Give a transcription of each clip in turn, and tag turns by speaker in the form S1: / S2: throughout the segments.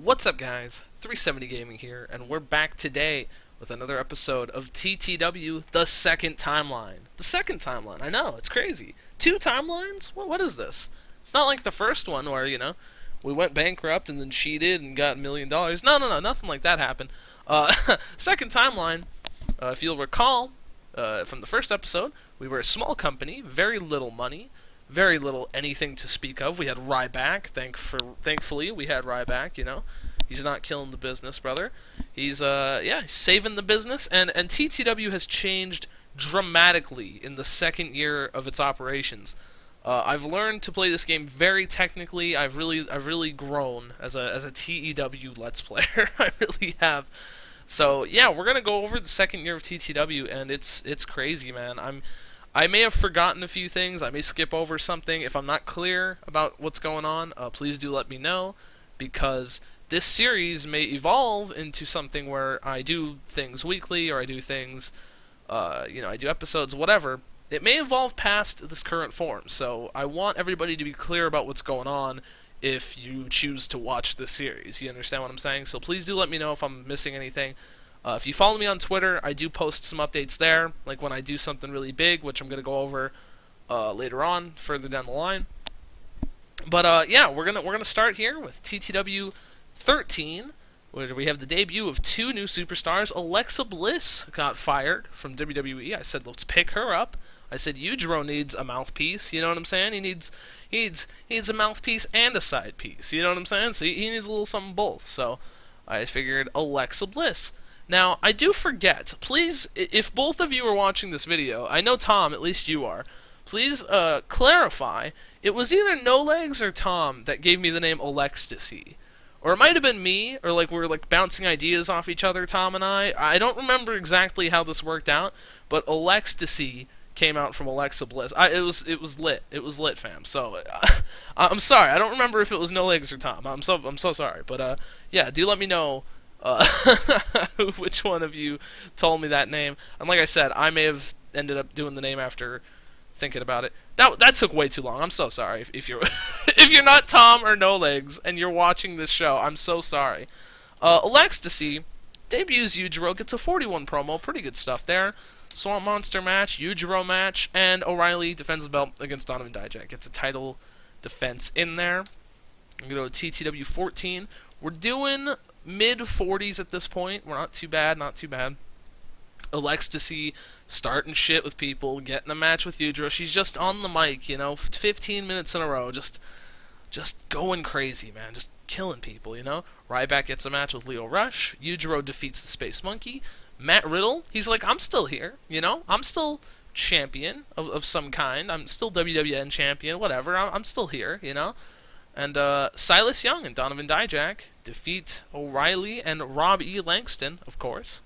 S1: What's up, guys? 370 Gaming here, and we're back today with another episode of TTW, the second timeline. The second timeline, I know, it's crazy. Two timelines? What is this? It's not like the first one where, we went bankrupt and then cheated and got $1 million. No, nothing like that happened. Second timeline, if you'll recall from the first episode, we were a small company, very little money, very little anything to speak of. We had Ryback. Thankfully, we had Ryback. He's not killing the business, brother. He's saving the business. And TTW has changed dramatically in the second year of its operations. I've learned to play this game very technically. I've really grown as a TEW Let's Player. I really have. So yeah, we're gonna go over the second year of TTW, and it's crazy, man. I may have forgotten a few things. I may skip over something. If I'm not clear about what's going on, please do let me know, because this series may evolve into something where I do things weekly, or I do things, I do episodes, whatever. It may evolve past this current form, so I want everybody to be clear about what's going on if you choose to watch this series. You understand what I'm saying? So please do let me know if I'm missing anything. If you follow me on Twitter, I do post some updates there, like when I do something really big, which I'm going to go over later on, further down the line. But yeah, we're gonna start here with TTW 13, where we have the debut of two new superstars. Alexa Bliss got fired from WWE. I said, let's pick her up. I said, Yujiro needs a mouthpiece. You know what I'm saying? He needs a mouthpiece and a side piece. You know what I'm saying? So he needs a little something both. So I figured Alexa Bliss. Now, I do forget, please, if both of you are watching this video, I know Tom, at least you are, please clarify, it was either No Legs or Tom that gave me the name Alextasy. Or it might have been me, or we were bouncing ideas off each other, Tom and I. I don't remember exactly how this worked out, but Alextasy came out from Alexa Bliss. It was lit. It was lit, fam. So I'm sorry. I don't remember if it was No Legs or Tom. I'm so sorry. But yeah, do let me know which one of you told me that name. And like I said, I may have ended up doing the name after thinking about it. That took way too long. I'm so sorry if you're if you're not Tom or No Legs and you're watching this show. I'm so sorry. Alextasy debuts Yujiro, gets a 41 promo, pretty good stuff there. Swamp Monster match, Yujiro match, and O'Reilly defends the belt against Donovan Dijak. Gets a title defense in there. I'm going to go to TTW 14. We're doing mid-40s at this point. We're not too bad. Alextasy starting shit with people, getting a match with Yujiro. She's just on the mic, 15 minutes in a row, just going crazy, man, just killing people, Ryback gets a match with Lio Rush. Yujiro defeats the Space Monkey. Matt Riddle, he's like, I'm still here, I'm still champion of some kind. I'm still WWN champion, whatever. I'm still here, And Silas Young and Donovan Dijak defeat O'Reilly and Rob E. Langston, of course.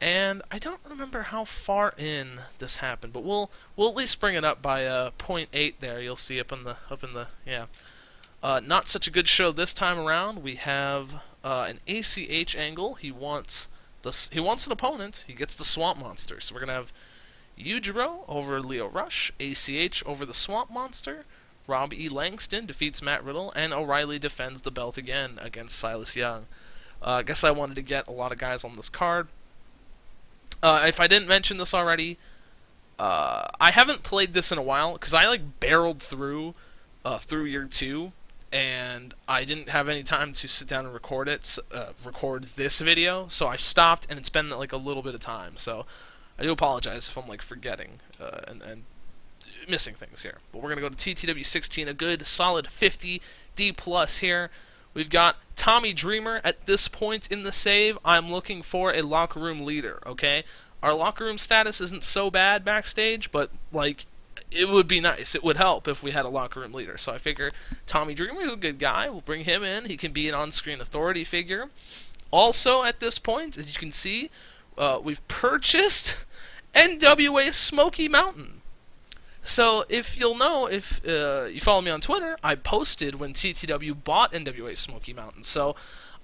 S1: And I don't remember how far in this happened, but we'll at least bring it up by point 8 there. You'll see up in the yeah. Not such a good show this time around. We have an ACH angle. He wants an opponent. He gets the Swamp Monster. So we're gonna have Yujiro over Lio Rush, ACH over the Swamp Monster. Rob E. Langston defeats Matt Riddle, and O'Reilly defends the belt again against Silas Young. I guess I wanted to get a lot of guys on this card. If I didn't mention this already, I haven't played this in a while, because I barreled through year 2, and I didn't have any time to sit down and record this video, so I stopped, and it's been a little bit of time, so I do apologize if I'm forgetting and missing things here. But we're going to go to TTW 16, a good solid 50 D+ here. We've got Tommy Dreamer at this point in the save. I'm looking for a locker room leader, okay? Our locker room status isn't so bad backstage, but it would be nice. It would help if we had a locker room leader. So I figure Tommy Dreamer is a good guy. We'll bring him in. He can be an on-screen authority figure. Also at this point, as you can see, we've purchased NWA Smoky Mountain. So if you'll know, if you follow me on Twitter, I posted when TTW bought NWA Smoky Mountain. So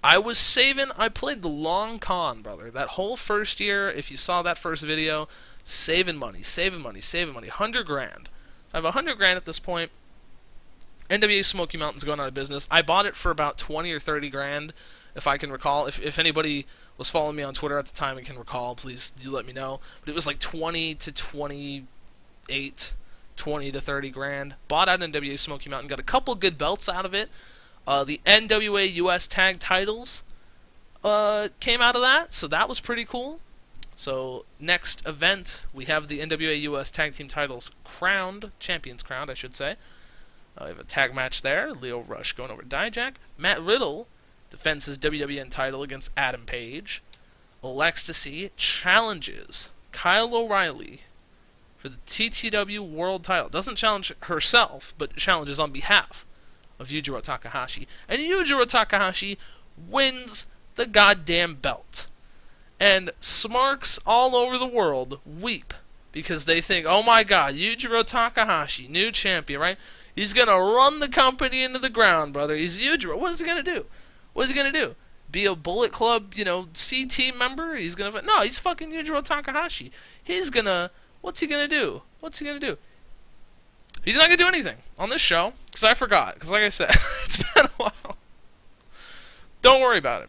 S1: I was saving. I played the long con, brother. That whole first year, if you saw that first video, saving money. 100 grand. I have 100 grand at this point. NWA Smoky Mountain's going out of business. I bought it for about 20 or 30 grand, if I can recall. If anybody was following me on Twitter at the time and can recall, please do let me know. But it was like 20 to 28, 20 to 30 grand. Bought out NWA Smoky Mountain, got a couple good belts out of it. The NWA US Tag Titles came out of that, so that was pretty cool. So next event, we have the NWA US Tag Team Titles crowned, champions crowned, I should say. We have a tag match there. Leo Rush going over to Dijak. Matt Riddle defends his WWN title against Adam Page. Alexisy challenges Kyle O'Reilly for the TTW World title. Doesn't challenge herself, but challenges on behalf of Yujiro Takahashi. And Yujiro Takahashi wins the goddamn belt. And smarks all over the world weep because they think, oh my god, Yujiro Takahashi, new champion, right? He's going to run the company into the ground, brother. He's Yujiro. What is he going to do? What is he going to do? Be a Bullet Club, C team member? He's going to... No, he's fucking Yujiro Takahashi. He's going to... What's he going to do? What's he going to do? He's not going to do anything on this show, because I forgot. Because like I said, it's been a while. Don't worry about it.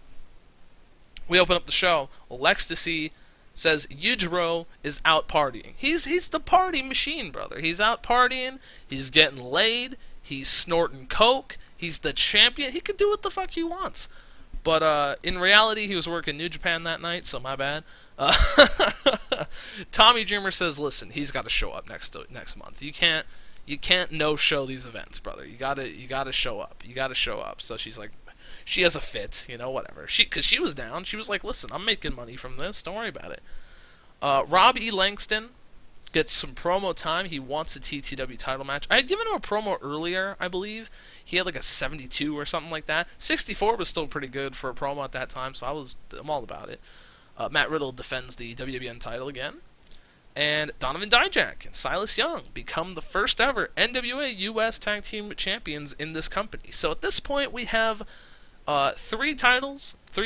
S1: We open up the show. Alexisy says Yujiro is out partying. He's the party machine, brother. He's out partying. He's getting laid. He's snorting coke. He's the champion. He can do what the fuck he wants. But in reality, he was working New Japan that night, so my bad. Tommy Dreamer says, listen, he's got to show up next month. You can't no-show these events, brother. You gotta show up. You gotta show up. So she's like, she has a fit, whatever. Because she was down. She was like, listen, I'm making money from this. Don't worry about it. Rob E. Langston gets some promo time. He wants a TTW title match. I had given him a promo earlier, I believe. He had like a 72 or something like that. 64 was still pretty good for a promo at that time, so I'm all about it. Matt Riddle defends the WWN title again. And Donovan Dijak and Silas Young become the first ever NWA US Tag Team Champions in this company. So at this point, we have... three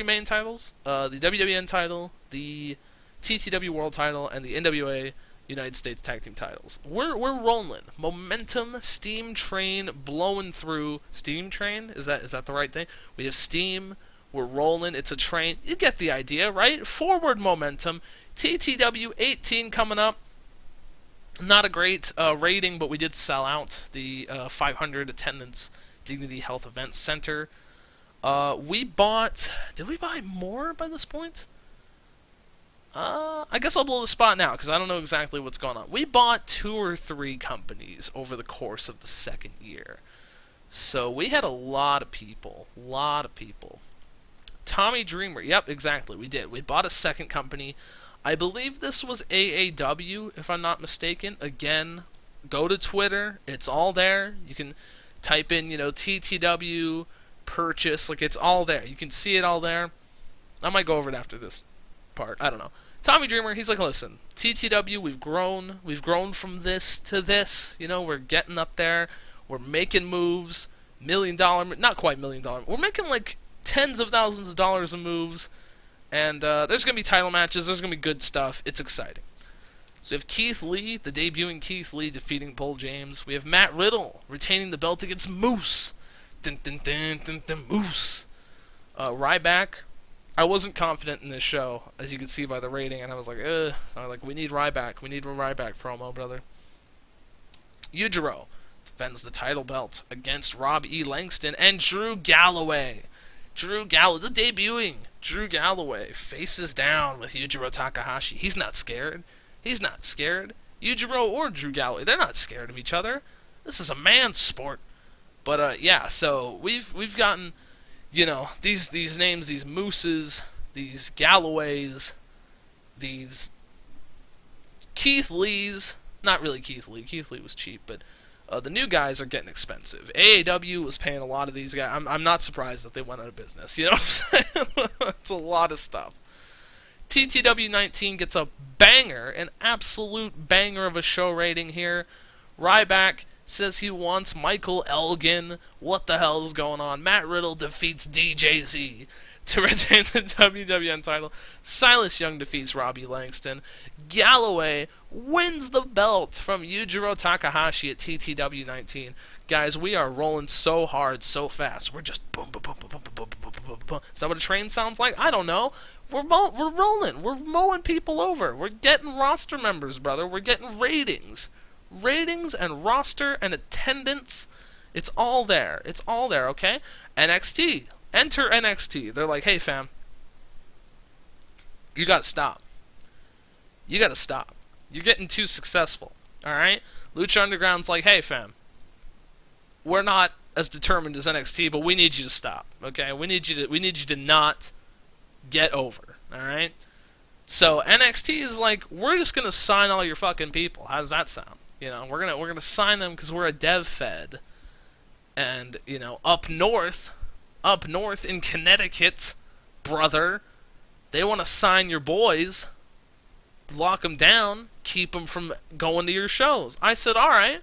S1: main titles, the WWN title, the TTW World title, and the NWA United States Tag Team titles. We're rolling. Momentum, steam train, blowing through. Steam train? Is that the right thing? We have steam, we're rolling, it's a train. You get the idea, right? Forward momentum. TTW 18 coming up. Not a great rating, but we did sell out the 500 attendance Dignity Health Event Center. Did we buy more by this point? I guess I'll blow the spot now, because I don't know exactly what's going on. We bought 2 or 3 companies over the course of the second year. So we had a lot of people. Tommy Dreamer, yep, exactly, we did. We bought a second company. I believe this was AAW, if I'm not mistaken. Again, go to Twitter, it's all there. You can type in, TTW... purchase, like it's all there. You can see it all there. I might go over it after this part. I don't know. Tommy Dreamer, he's like, listen, TTW, we've grown from this to this. We're getting up there. We're making moves. $1 million, not quite $1 million. We're making like tens of thousands of dollars of moves. And there's gonna be title matches. There's gonna be good stuff. It's exciting. So we have Keith Lee, the debuting Keith Lee, defeating Bull James. We have Matt Riddle retaining the belt against Moose. Moose. Ryback. I wasn't confident in this show, as you can see by the rating, and I was like, ugh. So I was like, we need Ryback. We need a Ryback promo, brother. Yujiro defends the title belt against Rob E. Langston and Drew Galloway. The debuting Drew Galloway faces down with Yujiro Takahashi. He's not scared. Yujiro or Drew Galloway, they're not scared of each other. This is a man's sport. But yeah, so we've gotten, these names, these Mooses, these Galloways, these Keith Lees. Not really Keith Lee. Keith Lee was cheap, but the new guys are getting expensive. AAW was paying a lot of these guys. I'm not surprised that they went out of business. You know what I'm saying? It's a lot of stuff. TTW 19 gets a banger, an absolute banger of a show rating here. Ryback says he wants Michael Elgin. What the hell is going on? Matt Riddle defeats DJZ to retain the WWN title. Silas Young defeats Robbie Langston. Galloway wins the belt from Yujiro Takahashi at TTW 19. Guys, we are rolling so hard, so fast. We're just boom, boom, boom, boom, boom, boom, boom, boom, boom, boom. Is that what a train sounds like? I don't know. We're rolling. We're mowing people over. We're getting roster members, brother. We're getting ratings. Ratings and roster and attendance. It's all there. It's all there, okay? NXT. Enter NXT. They're like, hey, fam. You gotta stop. You gotta stop. You're getting too successful, alright? Lucha Underground's like, hey, fam. We're not as determined as NXT, but we need you to stop, okay? We need you to not get over, alright? So NXT is like, we're just gonna sign all your fucking people. How does that sound? You know, we're gonna sign them because we're a dev fed. And, you know, up north in Connecticut, brother, they want to sign your boys, lock them down, keep them from going to your shows. I said, alright,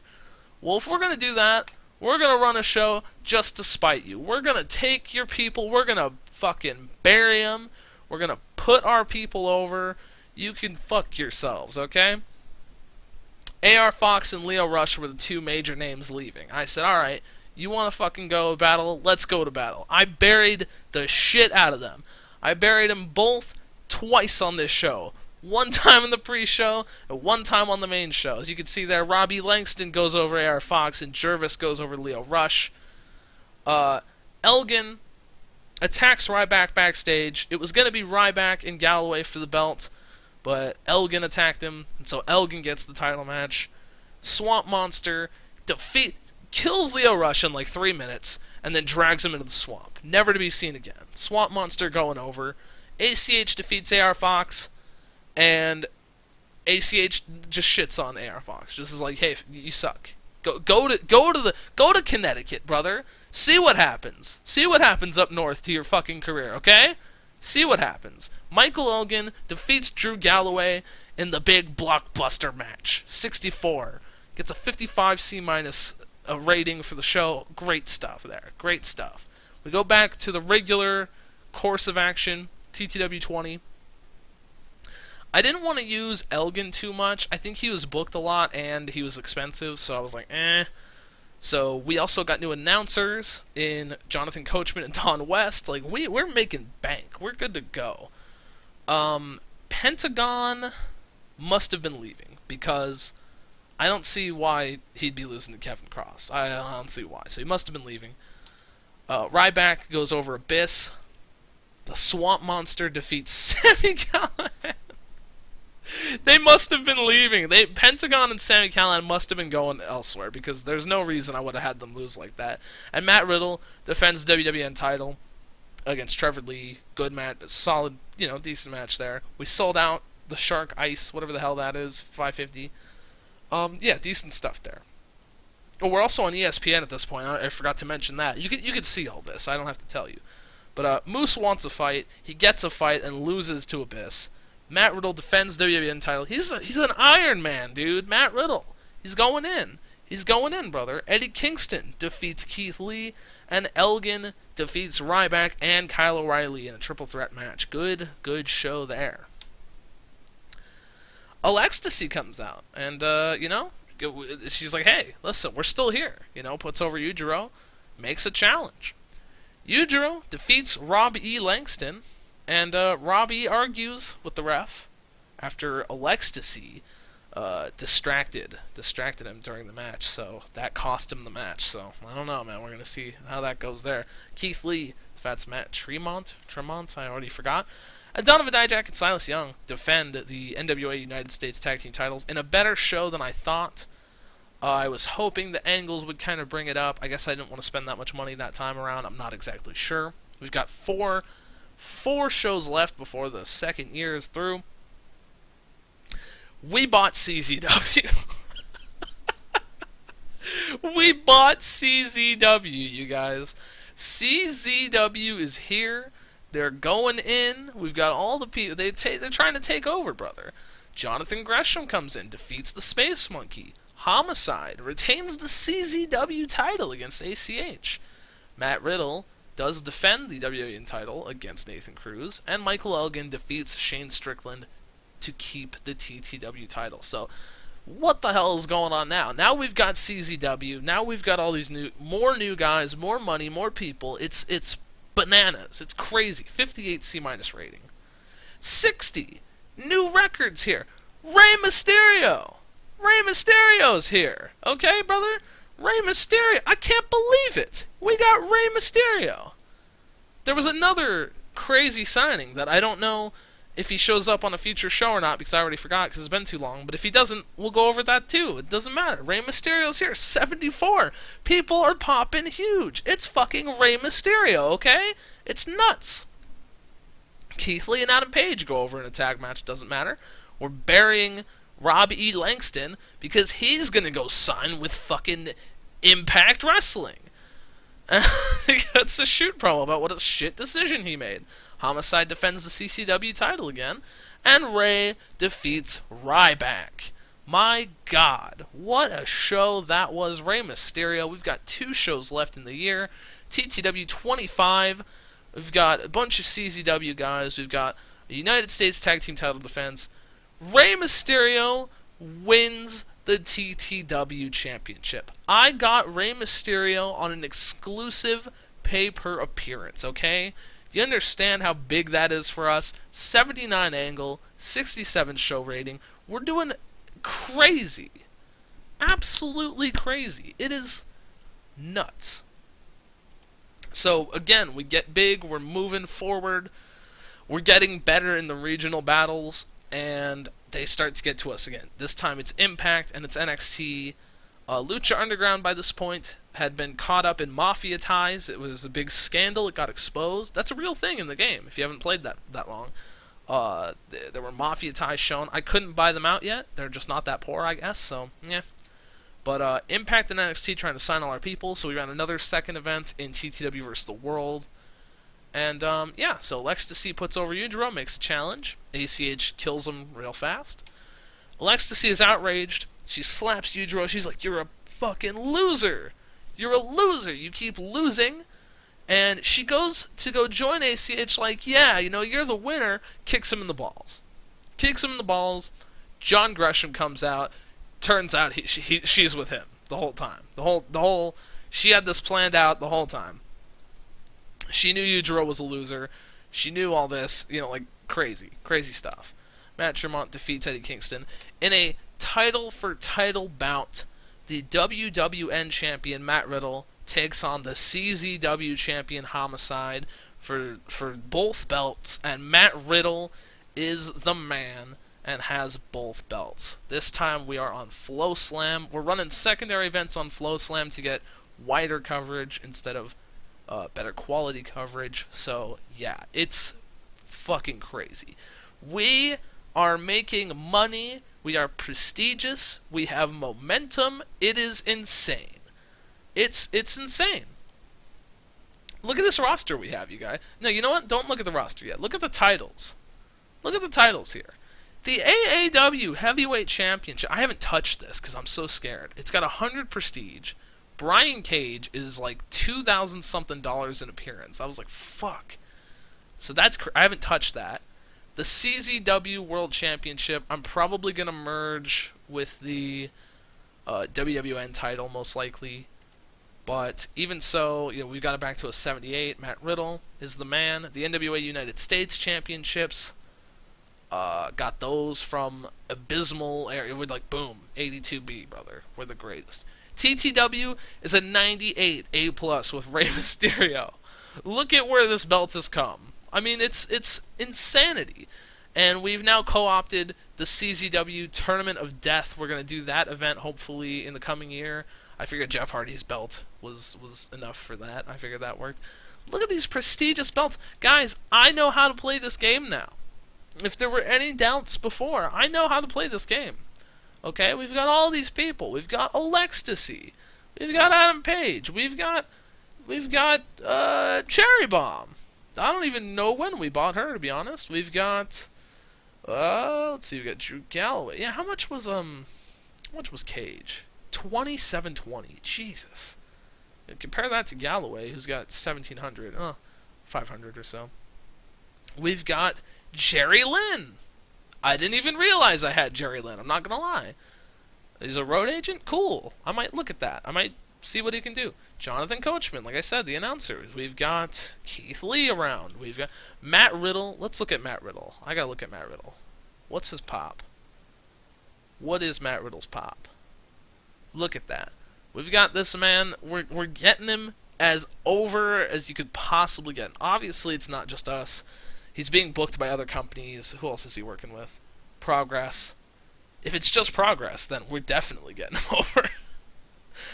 S1: well, if we're going to do that, we're going to run a show just to spite you. We're going to take your people, we're going to fucking bury them, we're going to put our people over, you can fuck yourselves, okay? AR Fox and Lio Rush were the two major names leaving. I said, alright, you want to fucking go to battle? Let's go to battle. I buried the shit out of them. I buried them both twice on this show. One time in the pre-show, and one time on the main show. As you can see there, Robbie Langston goes over AR Fox, and Jervis goes over Lio Rush. Elgin attacks Ryback backstage. It was going to be Ryback and Galloway for the belt, but Elgin attacked him, and so Elgin gets the title match. Swamp Monster kills Lio Rush in like 3 minutes, and then drags him into the swamp. Never to be seen again. Swamp Monster going over. ACH defeats AR Fox, and ACH just shits on AR Fox. Just is like, hey, you suck. Go to Connecticut, brother. See what happens. See what happens up north to your fucking career, okay? See what happens. Michael Elgin defeats Drew Galloway in the big blockbuster match. 64. Gets a 55 C- a rating for the show. Great stuff there. Great stuff. We go back to the regular course of action, TTW 20. I didn't want to use Elgin too much. I think he was booked a lot and he was expensive, so I was like, eh. So we also got new announcers in Jonathan Coachman and Don West. Like, we're making bank. We're good to go. Pentagon must have been leaving because I don't see why he'd be losing to Kevin Cross. I don't see why. So he must have been leaving. Ryback goes over Abyss. The Swamp Monster defeats Sami Callihan. They must have been leaving. Pentagon and Sami Callihan must have been going elsewhere because there's no reason I would have had them lose like that. And Matt Riddle defends the WWN title against Trevor Lee. Good match. Solid, decent match there. We sold out the Shark Ice, whatever the hell that is, 550. Yeah, decent stuff there. Oh, we're also on ESPN at this point. I forgot to mention that. You can see all this. I don't have to tell you. But Moose wants a fight. He gets a fight and loses to Abyss. Matt Riddle defends the WWN title. He's an Iron Man, dude. Matt Riddle. He's going in. He's going in, brother. Eddie Kingston defeats Keith Lee, and Elgin defeats Ryback and Kyle O'Reilly in a triple threat match. Good show there. Alextacy comes out, and, she's like, hey, listen, we're still here. Puts over Yujiro, makes a challenge. Yujiro defeats Rob E. Langston, and Rob E. argues with the ref after Alextacy distracted him during the match, so that cost him the match. So, I don't know, man. We're going to see how that goes there. Keith Lee, that's Matt Tremont, I already forgot. And Donovan Dijak and Silas Young defend the NWA United States Tag Team titles in a better show than I thought. I was hoping the Angles would kind of bring it up. I guess I didn't want to spend that much money that time around. I'm not exactly sure. We've got four shows left before the second year is through. We bought CZW. We bought CZW, you guys. CZW is here. They're going in. We've got all the people. They're trying to take over, brother. Jonathan Gresham comes in, defeats the Space Monkey. Homicide retains the CZW title against ACH. Matt Riddle does defend the WWE title against Nathan Cruz. And Michael Elgin defeats Shane Strickland to keep the TTW title. So, What the hell is going on now? Now we've got CZW. Now we've got all these more new guys, more money, more people. It's bananas. It's crazy. 58 C minus rating. 60 new records here. Rey Mysterio. Rey Mysterio's here. Okay, brother? Rey Mysterio. I can't believe it. We got Rey Mysterio. There was another crazy signing that I don't know if he shows up on a future show or not, because I already forgot because it's been too long. But if he doesn't, we'll go over that too. It doesn't matter. Rey Mysterio's here. 74. People are popping huge. It's fucking Rey Mysterio, okay? It's nuts. Keith Lee and Adam Page go over in a tag match. Doesn't matter. We're burying Rob E. Langston because he's going to go sign with fucking Impact Wrestling. That's a shoot promo about what a shit decision he made. Homicide defends the CCW title again, and Rey defeats Ryback. My God, what a show that was. Rey Mysterio. We've got 2 shows left in the year. TTW 25. We've got a bunch of CZW guys. We've got a United States Tag Team title defense. Rey Mysterio wins the TTW Championship. I got Rey Mysterio on an exclusive pay-per-appearance, okay? Do you understand how big that is for us? 79 angle, 67 show rating. We're doing crazy. Absolutely crazy. It is nuts. So, again, we get big, we're moving forward, we're getting better in the regional battles, and they start to get to us again. This time it's Impact and it's NXT. Lucha Underground, by this point, had been caught up in mafia ties. It was a big scandal. It got exposed. That's a real thing in the game, if you haven't played that long. There were mafia ties shown. I couldn't buy them out yet. They're just not that poor, I guess, so, yeah. But Impact and NXT trying to sign all our people, so we ran another second event in TTW Versatile World. And, yeah, so Ecstasy puts over Yujiro, makes a challenge. ACH kills him real fast. Ecstasy is outraged. She slaps Yujiro. She's like, "You're a fucking loser. You're a loser. You keep losing." And she goes to go join ACH like, "Yeah, you know, you're the winner." Kicks him in the balls. Kicks him in the balls. John Gresham comes out. Turns out she's with him the whole time. She had this planned out the whole time. She knew Yujiro was a loser. She knew all this, you know, like crazy stuff. Matt Tremont defeats Eddie Kingston in a title-for-title bout. The WWN champion Matt Riddle takes on the CZW champion Homicide for both belts, and Matt Riddle is the man and has both belts. This time we are on Flow Slam. We're running secondary events on Flow Slam to get wider coverage instead of better quality coverage. So yeah, it's fucking crazy. We are making money. We are prestigious. We have momentum. It is insane. It's insane. Look at this roster we have, you guys. No, you know what? Don't look at the roster yet. Look at the titles. Look at the titles here. The AAW Heavyweight Championship. I haven't touched this because I'm so scared. It's got 100 prestige. Brian Cage is like $2,000 something an appearance. I was like, fuck. So that's I haven't touched that. The CZW World Championship, I'm probably going to merge with the WWN title, most likely. But even so, you know, we've got it back to a 78. Matt Riddle is the man. The NWA United States Championships, got those from abysmal area. We're like, boom, 82B, brother. We're the greatest. TTW is a 98 A+ with Rey Mysterio. Look at where this belt has come. I mean, it's insanity. And we've now co-opted the CZW Tournament of Death. We're going to do that event, hopefully, in the coming year. I figured Jeff Hardy's belt was enough for that. I figured that worked. Look at these prestigious belts. Guys, I know how to play this game now. If there were any doubts before, I know how to play this game. Okay, we've got all these people. We've got Ecstasy. We've got Adam Page. We've got Cherry Bomb. I don't even know when we bought her, to be honest. We've got let's see, we got Drew Galloway. Yeah, how much was Cage? $2,720. Jesus. And compare that to Galloway, who's got 1,700, 500 or so. We've got Jerry Lynn. I didn't even realize I had Jerry Lynn. I'm not gonna lie. He's a road agent? Cool. I might look at that. I might see what he can do. Jonathan Coachman, like I said, the announcer. We've got Keith Lee around. We've got Matt Riddle. Let's look at Matt Riddle. I gotta look at Matt Riddle. What's his pop? What is Matt Riddle's pop? Look at that. We've got this man. We're getting him as over as you could possibly get. Obviously, it's not just us. He's being booked by other companies. Who else is he working with? Progress. If it's just Progress, then we're definitely getting him over.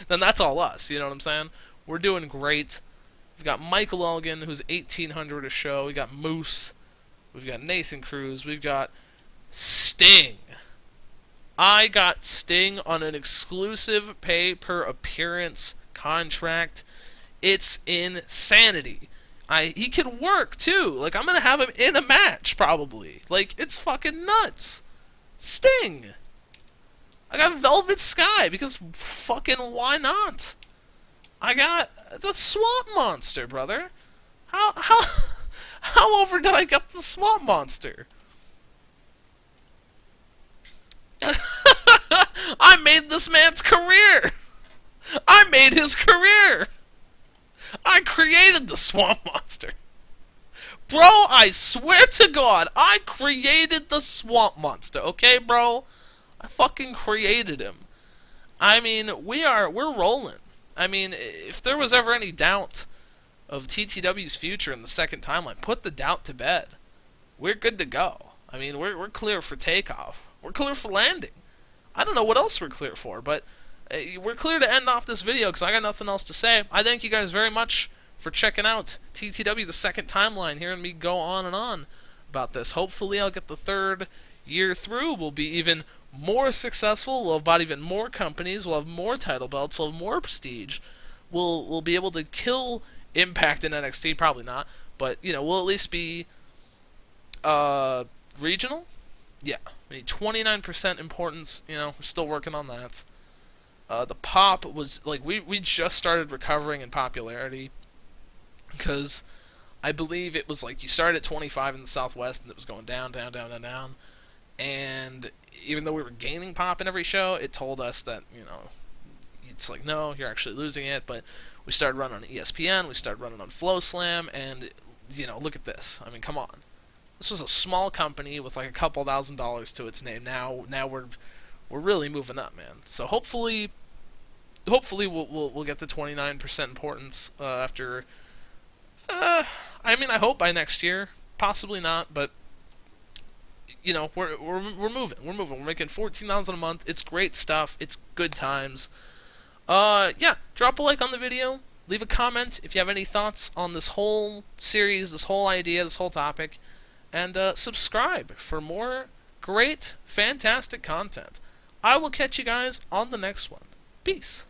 S1: Then that's all us. You know what I'm saying? We're doing great. We've got Michael Elgin, who's 1,800 a show. We got Moose. We've got Nathan Cruz. We've got Sting. I got Sting on an exclusive pay-per-appearance contract. It's insanity. He can work, too. Like, I'm gonna have him in a match, probably. Like, it's fucking nuts. Sting. I got Velvet Sky, because fucking why not? I got the Swamp Monster, brother. How over did I get the Swamp Monster? I made this man's career. I made his career. I created the Swamp Monster. Bro, I swear to God, I created the Swamp Monster, okay, bro? I fucking created him. I mean, we're rolling. I mean, if there was ever any doubt of TTW's future in the second timeline, put the doubt to bed. We're good to go. I mean, we're clear for takeoff. We're clear for landing. I don't know what else we're clear for, but we're clear to end off this video because I got nothing else to say. I thank you guys very much for checking out TTW, the second timeline, hearing me go on and on about this. Hopefully I'll get the third year through. We'll be even more successful. We'll have bought even more companies. We'll have more title belts. We'll have more prestige. We'll be able to kill Impact in NXT. Probably not, but you know, we'll at least be regional. Yeah, we need 29% importance. You know, we're still working on that. The pop was like we just started recovering in popularity because I believe it was like you started at 25 in the Southwest and it was going down, down, down, down, down. And even though we were gaining pop in every show, it told us that, you know, it's like, no, you're actually losing it. But we started running on ESPN, we started running on FlowSlam, and, you know, look at this. I mean, come on. This was a small company with like a couple $1,000s to its name. Now we're really moving up, man. So hopefully we'll get the 29% importance after. I mean, I hope by next year. Possibly not, but you know, we're moving. We're moving. We're making 14,000 a month. It's great stuff. It's good times. Yeah. Drop a like on the video. Leave a comment if you have any thoughts on this whole series, this whole idea, this whole topic. And subscribe for more great, fantastic content. I will catch you guys on the next one. Peace.